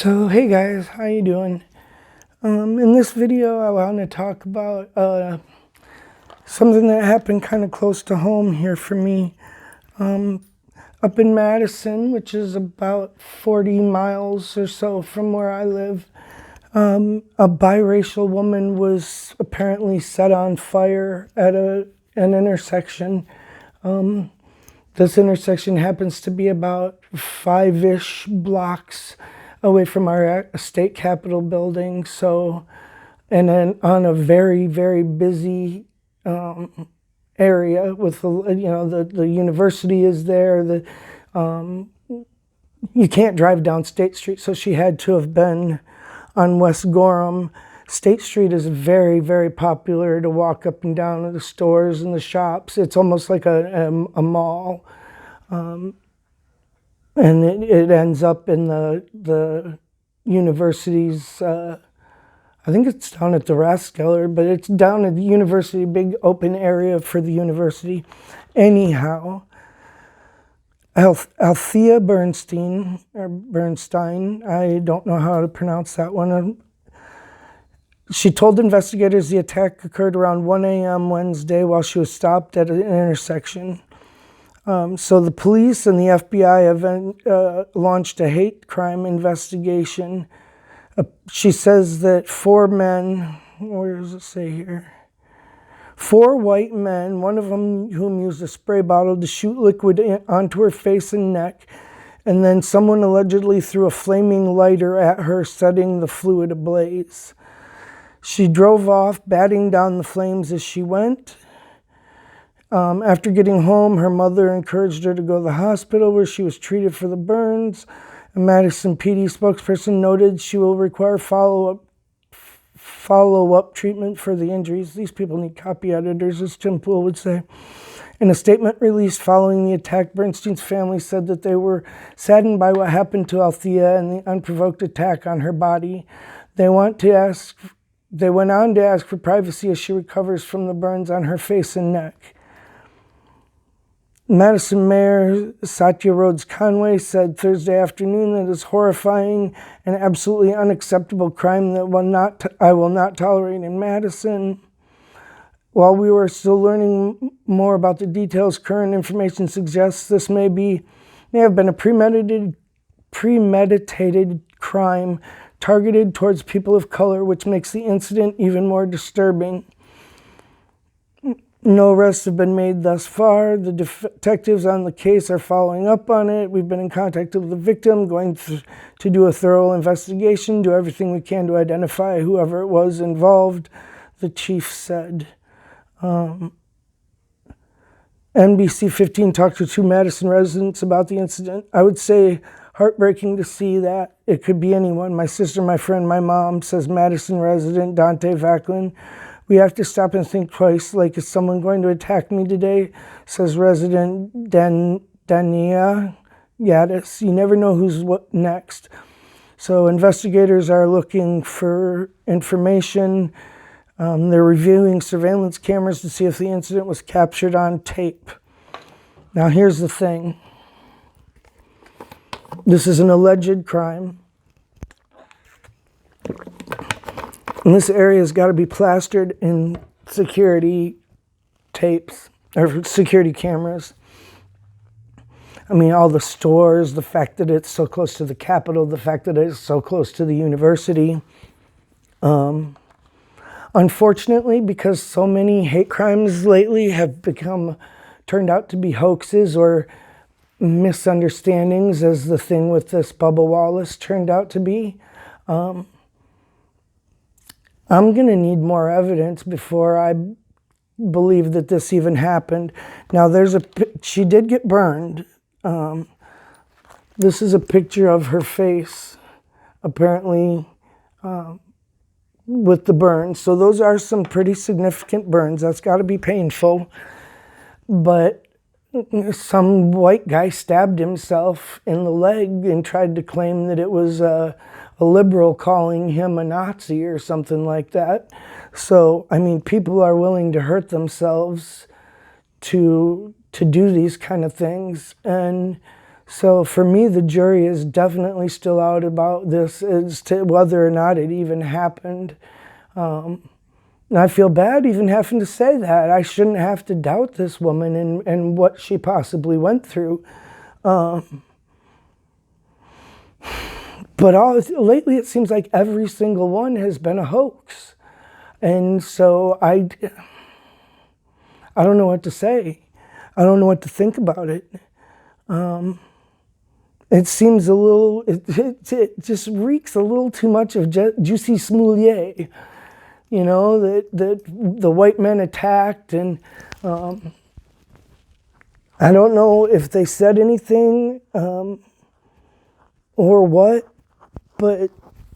So hey guys, how you doing? In this video I want to talk about something that happened kind of close to home here for me. Up in Madison, which is about 40 miles or so from where I live, a biracial woman was apparently set on fire at an intersection. This intersection happens to be about 5-ish blocks away from our state capitol building. So, and then on a very, very busy area with the university is there. You can't drive down State Street, so she had to have been on West Gorham. State Street is very, very popular to walk up and down to the stores and the shops. It's almost like a mall. And it ends up in the university's, I think it's down at the Rathskeller, but it's down at the university, big open area for the university. Anyhow, Althea Bernstein, I don't know how to pronounce that one. She told investigators the attack occurred around 1 a.m. Wednesday while she was stopped at an intersection. So the police and the FBI have launched a hate crime investigation. She says that 4 men, where does it say here? 4 white men, one of them whom used a spray bottle to shoot liquid onto her face and neck, and then someone allegedly threw a flaming lighter at her, setting the fluid ablaze. She drove off, batting down the flames as she went. After getting home, her mother encouraged her to go to the hospital where she was treated for the burns. A Madison PD spokesperson noted she will require follow-up treatment for the injuries. These people need copy editors, as Tim Pool would say. In a statement released following the attack, Bernstein's family said that they were saddened by what happened to Althea and the unprovoked attack on her body. They went on to ask for privacy as she recovers from the burns on her face and neck. Madison Mayor Satya Rhodes Conway said Thursday afternoon that it's horrifying and absolutely unacceptable crime that I will not tolerate in Madison. While we were still learning more about the details, current information suggests this may have been a premeditated crime targeted towards people of color, which makes the incident even more disturbing. No arrests have been made thus far. The detectives on the case are following up on it. We've been in contact with the victim, going to do a thorough investigation, do everything we can to identify whoever it was involved, the chief said. NBC 15 talked to 2 Madison residents about the incident. I would say heartbreaking to see that. It could be anyone. My sister, my friend, my mom, says Madison resident Dante Vacklin. We have to stop and think twice, like, is someone going to attack me today? Says resident Dania Gaddis. You never know who's what next. So investigators are looking for information. They're reviewing surveillance cameras to see if the incident was captured on tape. Now here's the thing. This is an alleged crime. And this area has got to be plastered in security tapes or security cameras. I mean, all the stores, the fact that it's so close to the Capitol, the fact that it's so close to the university. Unfortunately, because so many hate crimes lately have turned out to be hoaxes or misunderstandings, as the thing with this Bubba Wallace turned out to be, I'm going to need more evidence before I believe that this even happened. Now, she did get burned. This is a picture of her face, apparently, with the burns. So those are some pretty significant burns. That's got to be painful. But some white guy stabbed himself in the leg and tried to claim that it was a liberal calling him a Nazi or something like that. So, I mean, people are willing to hurt themselves to do these kind of things. And So for me, the jury is definitely still out about this as to whether or not it even happened. And I feel bad even having to say that. I shouldn't have to doubt this woman and what she possibly went through. But lately it seems like every single one has been a hoax. And so I don't know what to say. I don't know what to think about it. It seems a little, it just reeks a little too much of Juicy Smoulier. You know, that the white men attacked, and I don't know if they said anything or what, but,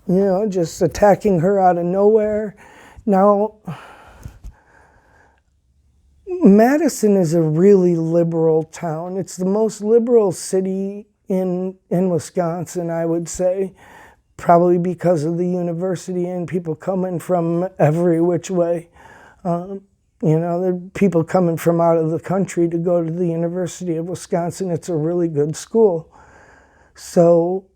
you know, just attacking her out of nowhere. Now, Madison is a really liberal town. It's the most liberal city in Wisconsin, I would say, probably because of the university and people coming from every which way. You know, there are people coming from out of the country to go to the University of Wisconsin. It's a really good school. So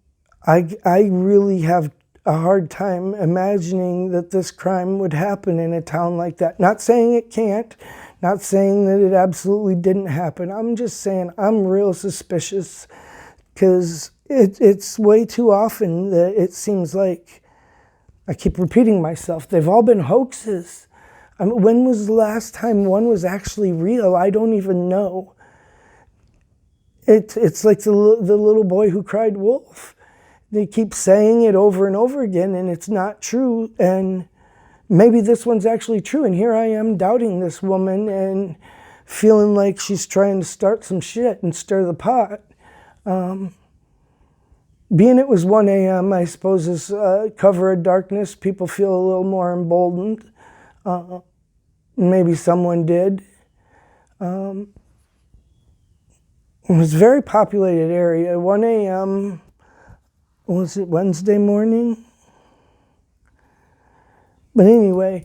I really have a hard time imagining that this crime would happen in a town like that. Not saying it can't, not saying that it absolutely didn't happen. I'm just saying I'm real suspicious, because it's way too often that it seems like, I keep repeating myself, they've all been hoaxes. I mean, when was the last time one was actually real? I don't even know. It's like the little boy who cried wolf. They keep saying it over and over again, and it's not true. And maybe this one's actually true, and here I am doubting this woman and feeling like she's trying to start some shit and stir the pot. Being it was 1 a.m., I suppose, is cover of darkness. People feel a little more emboldened. Maybe someone did. It was a very populated area. 1 a.m., was it Wednesday morning? But anyway,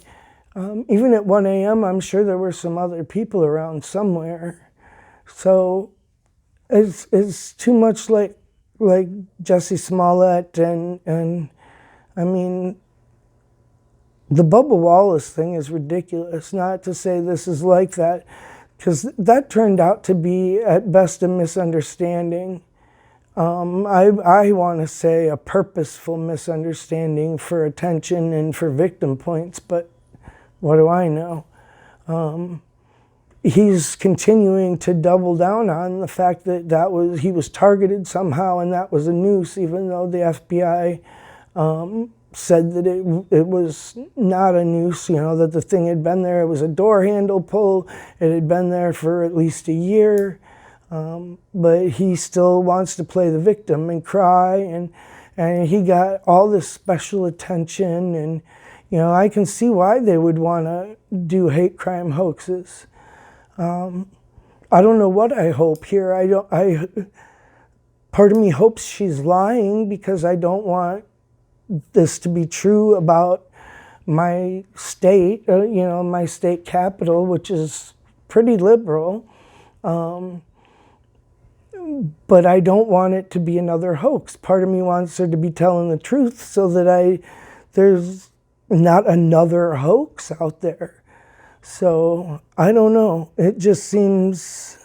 even at 1 a.m., I'm sure there were some other people around somewhere. So it's too much like Jussie Smollett and I mean, the Bubba Wallace thing is ridiculous. Not to say this is like that, because that turned out to be at best a misunderstanding. I want to say a purposeful misunderstanding for attention and for victim points, but what do I know? He's continuing to double down on the fact that he was targeted somehow, and that was a noose, even though the FBI said that it was not a noose, you know, that the thing had been there. It was a door handle pull. It had been there for at least a year. But he still wants to play the victim and cry, and he got all this special attention, and, you know, I can see why they would want to do hate crime hoaxes. I don't know what I hope here. Part of me hopes she's lying, because I don't want this to be true about my state, you know, my state capital, which is pretty liberal. But I don't want it to be another hoax. Part of me wants her to be telling the truth so that there's not another hoax out there. So I don't know. It just seems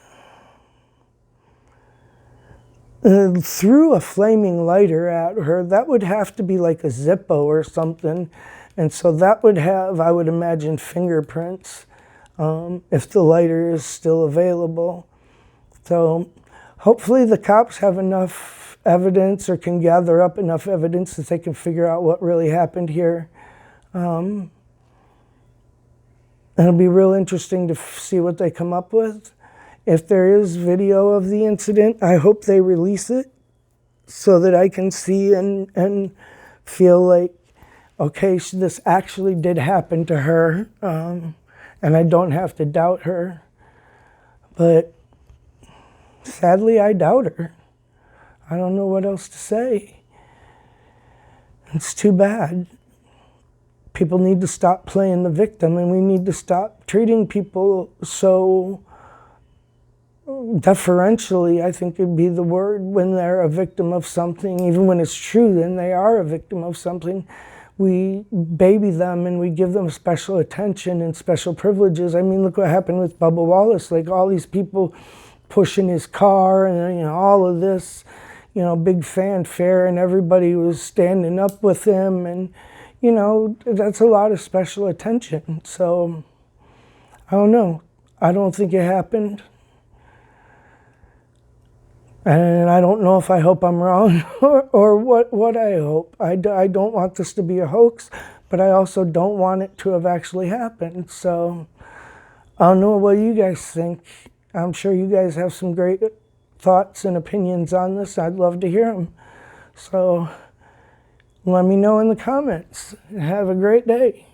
threw a flaming lighter at her. That would have to be like a Zippo or something. And so that would have, I would imagine, fingerprints if the lighter is still available. So hopefully the cops have enough evidence, or can gather up enough evidence that they can figure out what really happened here. It'll be real interesting to see what they come up with. If there is video of the incident, I hope they release it so that I can see and feel like, okay, this actually did happen to her, and I don't have to doubt her. But sadly, I doubt her. I don't know what else to say. It's too bad. People need to stop playing the victim, and we need to stop treating people so deferentially, I think would be the word, when they're a victim of something. Even when it's true, then they are a victim of something. We baby them and we give them special attention and special privileges. I mean, look what happened with Bubba Wallace. Like, all these people pushing his car and, you know, all of this, you know, big fanfare, and everybody was standing up with him, and, you know, that's a lot of special attention. So I don't know. I don't think it happened. And I don't know if I hope I'm wrong or what I hope. I don't want this to be a hoax, but I also don't want it to have actually happened. So I don't know what you guys think. I'm sure you guys have some great thoughts and opinions on this. I'd love to hear them. So let me know in the comments. Have a great day.